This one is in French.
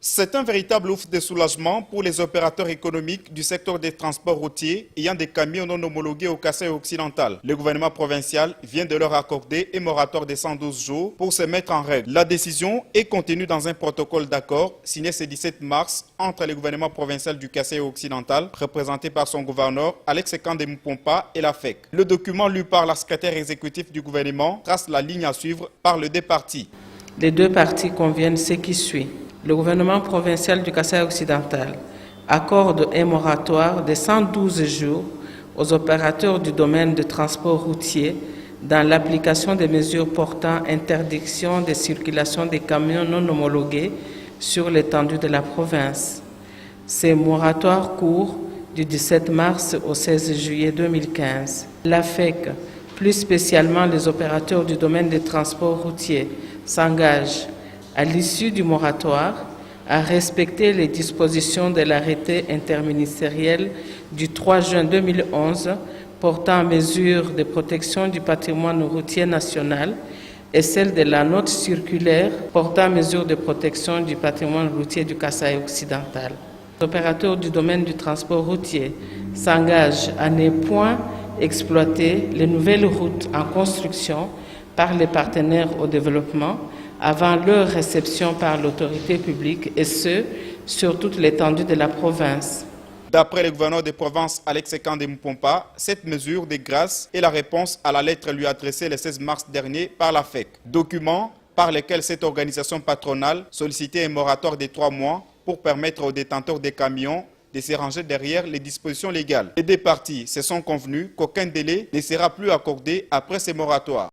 C'est un véritable ouf de soulagement pour les opérateurs économiques du secteur des transports routiers ayant des camions non homologués au Kasaï occidental. Le gouvernement provincial vient de leur accorder un moratoire de 112 jours pour se mettre en règle. La décision est contenue dans un protocole d'accord signé ce 17 mars entre le gouvernement provincial du Kasaï occidental, représenté par son gouverneur Alex Kandemupompa et la FEC. Le document lu par la secrétaire exécutive du gouvernement trace la ligne à suivre par les deux parties. Les deux parties conviennent ce qui suit. Le gouvernement provincial du Kasaï occidental accorde un moratoire de 112 jours aux opérateurs du domaine de transport routier dans l'application des mesures portant interdiction de circulation des camions non homologués sur l'étendue de la province. Ces moratoires courent du 17 mars au 16 juillet 2015. La FEC, plus spécialement les opérateurs du domaine des transports routiers, s'engagent à l'issue du moratoire, à respecter les dispositions de l'arrêté interministériel du 3 juin 2011 portant mesures de protection du patrimoine routier national et celle de la note circulaire portant mesures de protection du patrimoine routier du Kasaï occidental. Les opérateurs du domaine du transport routier s'engagent à ne point exploiter les nouvelles routes en construction par les partenaires au développement avant leur réception par l'autorité publique, et ce, sur toute l'étendue de la province. D'après le gouverneur de province Alex Kandemupompa, cette mesure de grâce est la réponse à la lettre lui adressée le 16 mars dernier par la FEC. Document par lequel cette organisation patronale sollicitait un moratoire de 3 mois pour permettre aux détenteurs des camions de se ranger derrière les dispositions légales. Les deux parties se sont convenues qu'aucun délai ne sera plus accordé après ces moratoires.